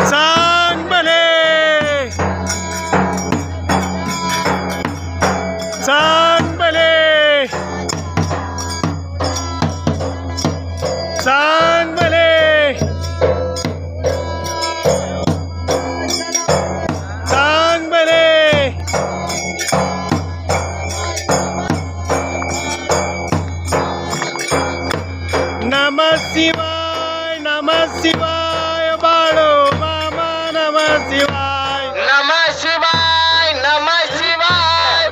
सांग भले सांग भले सांग भले सांग भले नमः शिवाय बाळो मामा नमः शिवाय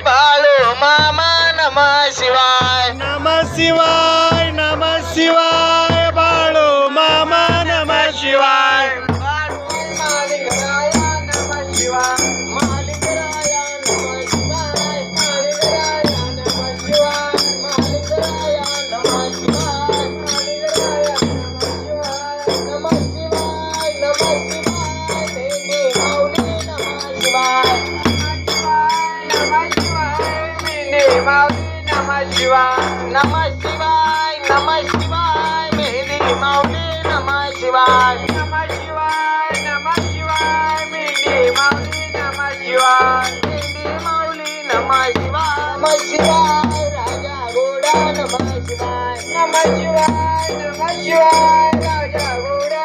बाळू मामा नमः शिवाय नमः शिवाय बाळो मामा नमः शिवाय नमः शिवाय मेहंदी माऊली नमः शिवाय मेहंदी माऊली नमः शिवाय मेहंदी माऊली नमः शिवाय राजा घोडा नमः शिवाय राजा घोडा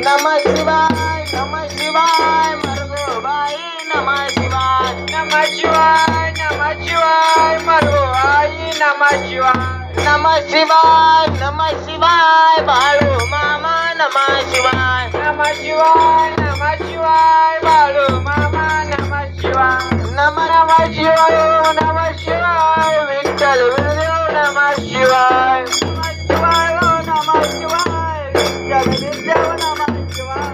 नमः शिवाय मरगोबाई नमः शिवाय मरगोबाई नमः शिवाय बाळू मामा नमः शिवाय बाळू मामा नमः शिवाय विठ्ठल गुरुदेव नमः शिवाय नमः शिवाय जगदीशदेव नमः शिवाय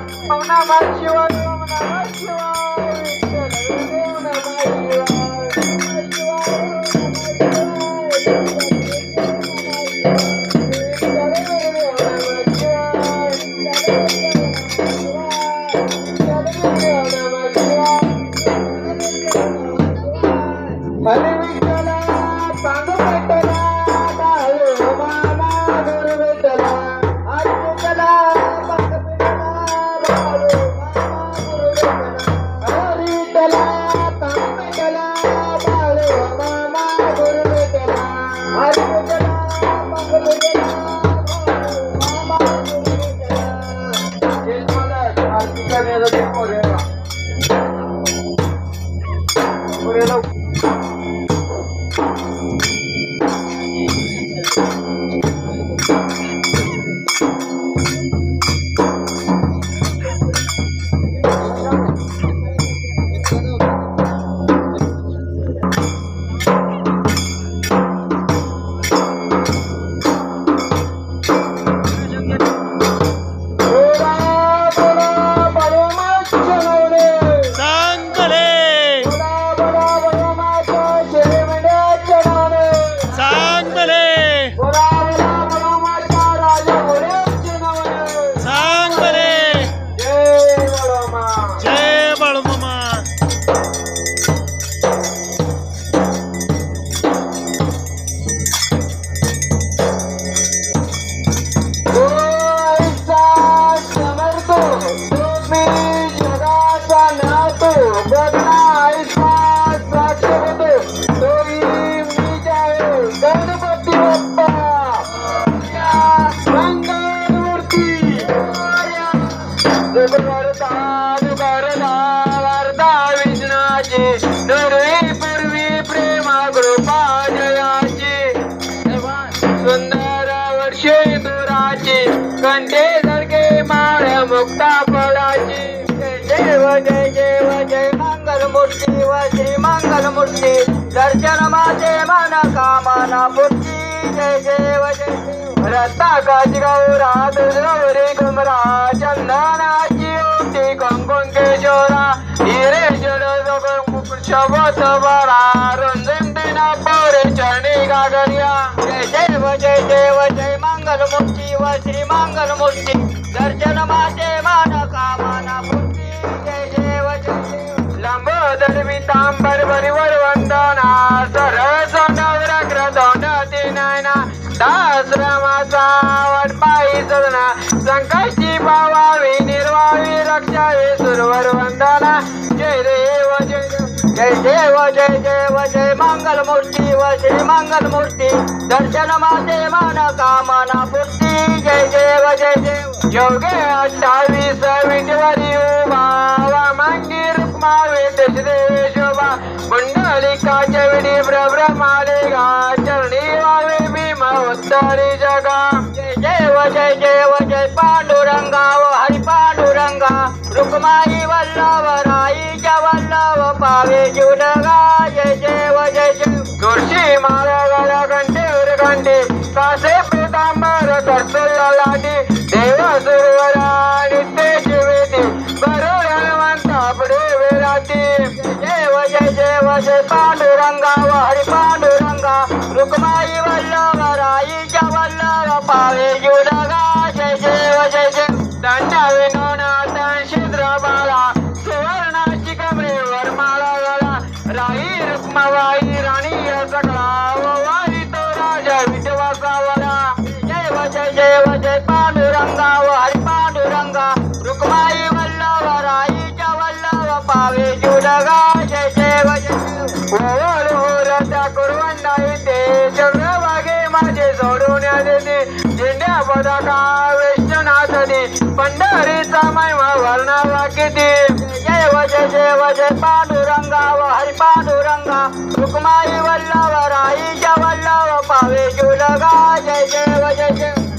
नमः शिवाय विठ्ठल गुरुदेव नमः हरे विठ्ठला सांग विठ्ठला बाळू मामा गुरु विठ्ठला हरे विठ्ठला सांग विठ्ठला बाळू मामा गुरु विठ्ठला हरे विठ्ठला सांग विठ्ठला बाळू मामा गुरु विठ्ठला हरे विठ्ठला सांग विठ्ठला मामा गुरु विठ्ठला जय मला आरती करण्यासाठी पुरेला पूर्वी प्रेमा कृपा जयाची सुंदर वर्षे दुराची कंठे धडके माळ मुक्ता फळाची जय मंगलमूर्ती व श्री मंगलमूर्ती दर्शन माझे मन कामना पूर्ती जय रत्ता काच गौरा दुर्गौरी कुमरा चंदनाची ओटी कुंकुम केशोरा हिरे शबत बरा रुंदिना पोरे चरणी गागरिया जय मंगलमूर्ती व श्री मंगलमूर्ती दर्शन माझे मन कामना पूर्ती जय लंबोदर पीतांबर परिवर वंदना सरस नवरग्र दोंडती नयना दास रमाचा वट पायी सदना संकष्टी पावावी निर्वावी रक्षावी सुरवर वंदना जय देव जय देव जय देव जय मंगल मूर्ती व श्री मंगल मूर्ती दर्शन माते मन कामना पूर्ती जय देव जय देव योगे 28 विठवरी उमा वामांगी रुक्मा वेदश्री शोभा कुंडलिकाच्या विडी ब्रह्माले गा चरणी वावे भीम उत्तरी जगा जय जय पांडुरंगा व हरी पांडुरंगा रुक्माई वल्लभ राईच्या वल्लभ पावे जीवनगा जय जय तुळशी माला गला घंटेवर घंटे कासे पितांबर करतोला लाटी देव सुरवरा नित्य जीवेती बरोबर हनुमंता पुढे विराटी जय पांडुरंगा व हरी पांडुरंगा रुक्माई वल्लभ राईच्या वल्लभ पावे जीवनगा जय दंडा विनोनाथ शिद्र बाला सुवर्णाची कमरेवर माळा गळा राई रुक्माबाई राणी सकळा व वारी तो राजा विठवासावला जय पांडुरंगा व हरी पांडुरंगा रुक्माई वल्लभ राईच्या वल्लभ पावे जीवनगा जय त्या कुरवंडा येते चंद्रभागे माझे सोडून देते झेंड्या पदाका वैष्णनाथने पंढरीचा महिमा वर्णावा किती जय पांडुरंगा व हरी पांडुरंगा रुक्माई वल्लभ राईच्या वल्लभ पावे जीवनगा जय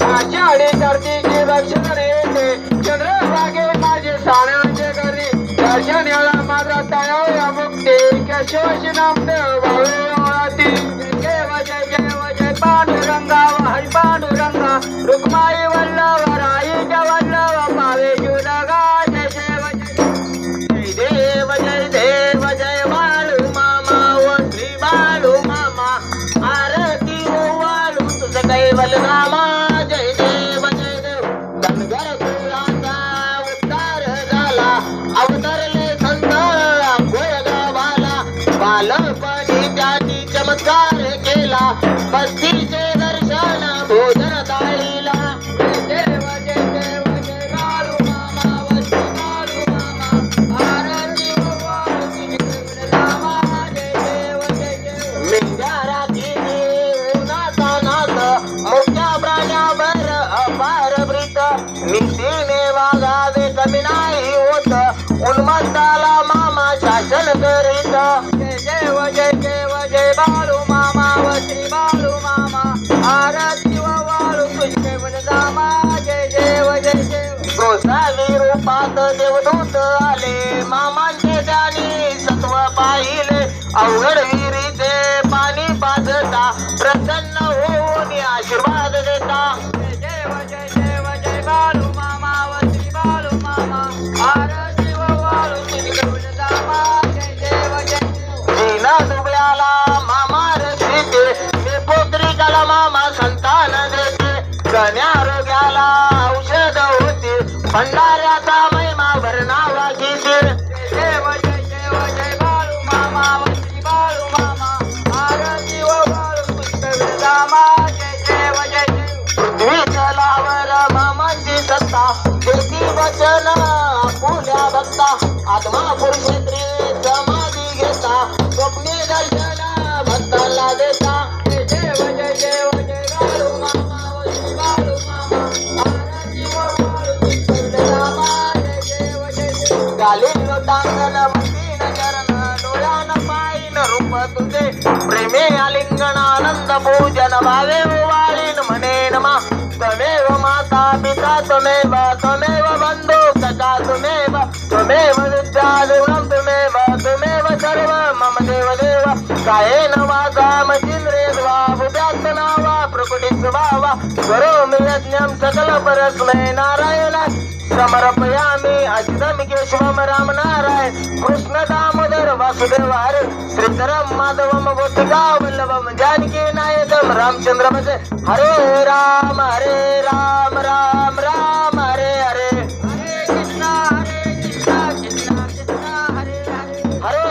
आषाढी धरतीची रक्षण येते चंद्रभागे माझे साण्याचे करी दर्शनाला माझा तयार मुक्ती केशवाशी नामदेव भावे जय पांडुरंगा व हरी पांडुरंगा रुक्माई वल्लभ राईच्या वल्लभ पावे जीवनगा जय देव जय बाळू मामा व श्री बाळू मामा आरती वाळू तुझं कैवल नामा जय देव धनगर कुलाचा उद्धार झाला अवतरले संत गोयगावाला बालपणी त्याची चमत्कार केला बस्तीचे दर्शन भोजन ताळीला जय बाळू मामा व श्री बाळू मामा आरती वाळू तुझे नामा जय मेंढ्या राखी उन्हाचा नाथ मोठ्या प्राण्यावर अपार ब्रीत नीतीने वागावे कमी नाही होत उन्मत्ताला मामा शासन करीत जय बाळू मामा व श्री बाळू मामा आरती वाळू तुझे नामा जय गोसावी रूपात देवदूत आले मामांचे त्यानी सत्व पाहिले अवघड विहिरीचे पाणी पाजता प्रसन्न होऊन आशीर्वाद देता जय बाळू मामा व श्री बाळू मामा आरती वाळू तुझे नामा जय दीना दुबळ्याला मामा रसिते मी पोत्रिकाला मामा संतान देते गण्या रोग्याला औषध होते भंडाऱ्याचा महिमा भरणावा घेते जय बाळू मामा व श्री बाळू मामा आरती वाळू तुझे नामा जय पृथ्वी जलावर मामांची सत्ता देती वचन आपुल्या भक्ता आत्मा पुरुषेत्री समाधी घेता स्वप्ने दर्शन भक्ताला देता जय बाळू मामा व श्री बाळू मामा आरती वाळू तुझे नामा जय गाली लोटांगण मतीन चरण डोळ्यान पाईन रूप तुझे प्रेमे आलिंगन आनंद पूजन भावे वाळीन म्हणेन मा त्वमेव माता पिता त्वमेव बंधु सखा त्वमेव विद्या देवं त्वमेव सर्व मम देव कायेन वाचा मचिंद्रे द्वा बुद्ध्यात्मना वा प्रकृती स्वभावा करोमि यज्ञं सकल परस्मै नारायण समर्पयामि अजितं केशवं राम नारायण कृष्ण दामोदर वासुदेव हरे श्रीधरं माधवं गोपिका वल्लभं जानकी नायकं रामचंद्र भजे हरे राम राम राम हरे हरे कृष्णा कृष्णा हरे हरे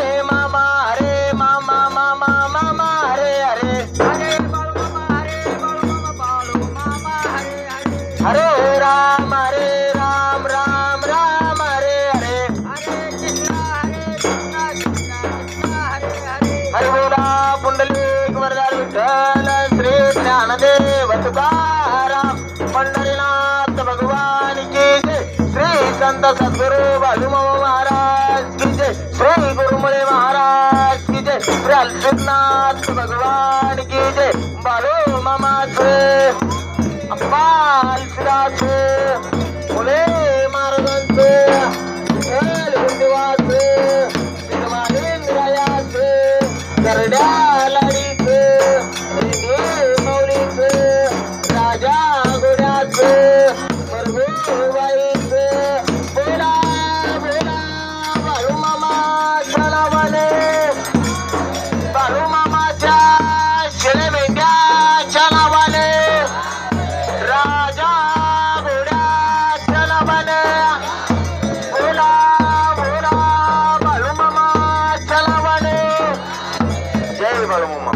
हरे मामा मामा हरे हरे हरे बाळू मामा बाळू मामा हरे हरे हरे राम संत सद्गुरु बाळूमामा महाराज की जय, श्री गुरुमुळे महाराज की जय, श्री अलसिद्धनाथ भगवान की जय. बाळू मामाचे अप्पा अलसिदाचे मुले महाराजांचे देवाचे निर्मालेंद्रायाचे करड्या लाडीचे मौलीचे राजा घोड्याचे बाईचे बोला बोला बाळूमामा नावाने, बाळूमामाच्या शेळे मेंढ्याच्या नावाने, राजा घोड्याच्या नावाने, बोला बोला बाळूमामाच्या नावाने. जय बाळूमामा.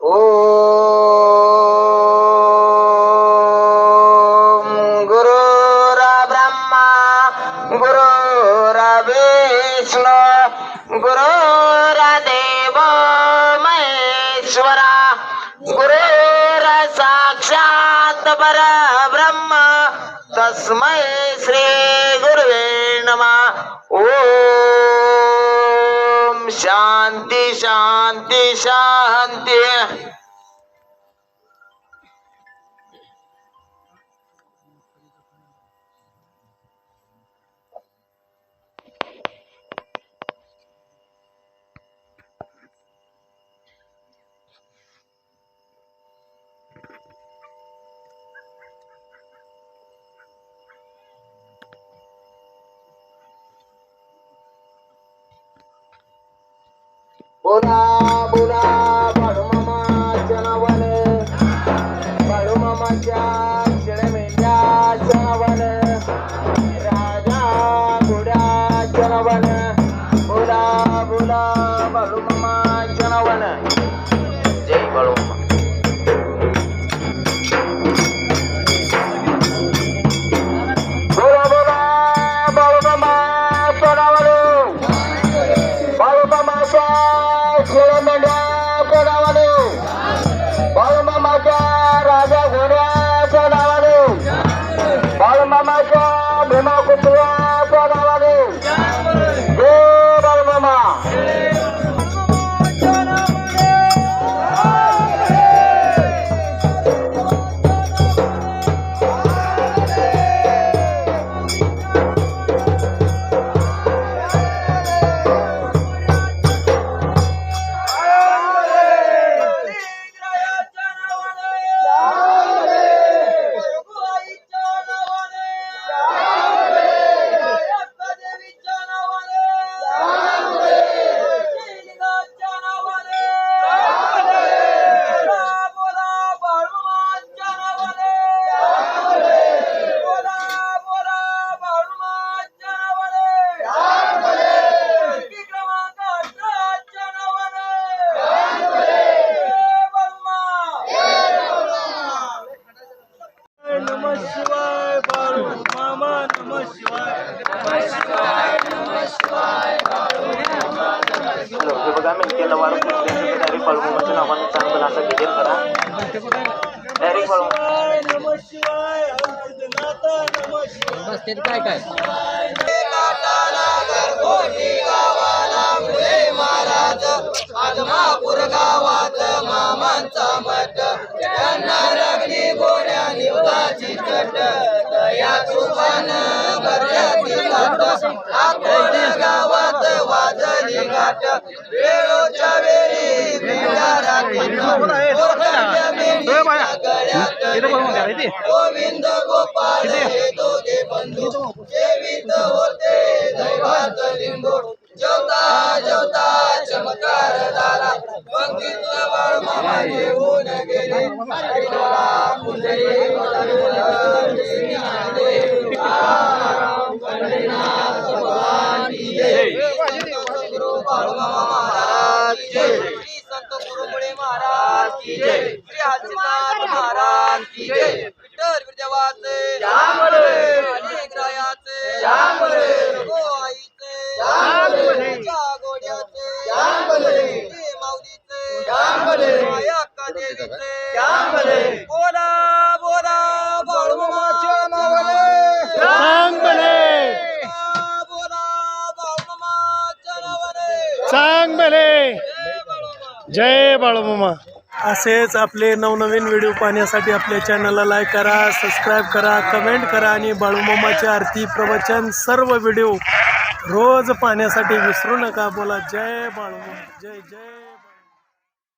ओम गुरुरा ब्रह्मा गुरुरा विष्णू गुरुरा देव महेश्वरा गुरुरा साक्षात परब्रह्म तस्मै श्री गुरुवे नमः. ओम शांती शांती शांती. बोला बोला बाळूमामाच्या नावाने, बाळूमामाच्या शेळ्या मेंढ्याच्या नावाने, राजा घोड्याच्या नावाने, बोला बोला बाळूमामाच्या नावाने. जय बाळूमामा. बोला बोला बाळूमामाच्या नावाने, बाळूमामाच्या शेळ्या मेंढ्याच्या नावाने, बाळूमामाच्या राजा घोड्याच्या नावाने, बाळूमामाच्या भीमा कुत्र्याच्या नावाने. जय बाळूमामा. बघा मी केलं वाढ बाळूमामाच्या नावाने चांगलं असं डिझाईन करा. डायरेक्ट बाळू नमः शिवाय सिद्धनाथ नमः शिवाय आदमापूर गावात मामांचा मठ त्यांना लागली गोड्या निवदाची कट दया तुफान भरल्याची लाट आकोड गावात वाजली घाट वेळोच्या वेळी भिडा गोविंद गोपाळ हे दोघे बंधू जेवित होते दैवात लिंबू जेवता जेवता चमकार झाला पंक्तीतला बाळ मामा घेऊन गेले श्री संत गुरुमुळे महाराज की जय श्री हरिनाथ महाराज की जय विठ्ठल विद्यावाचे अनेक रायाचे आईचे गोड्याचे माऊलीचे माया देवीचे बोला बोला बाळूमामाच्या नावाने सांग भले बोला बाळूमामाच्या नावाने सांग भले जय बाळूमामा. असेच आपले नवनवीन व्हिडिओ पाहण्यासाठी आपल्या चॅनलला लाईक करा, सबस्क्राईब करा, कमेंट करा आणि बाळूमामाची आरती प्रवचन सर्व व्हिडिओ रोज पाहण्यासाठी विसरू नका. बोला जय बाळूमामा, जय जय.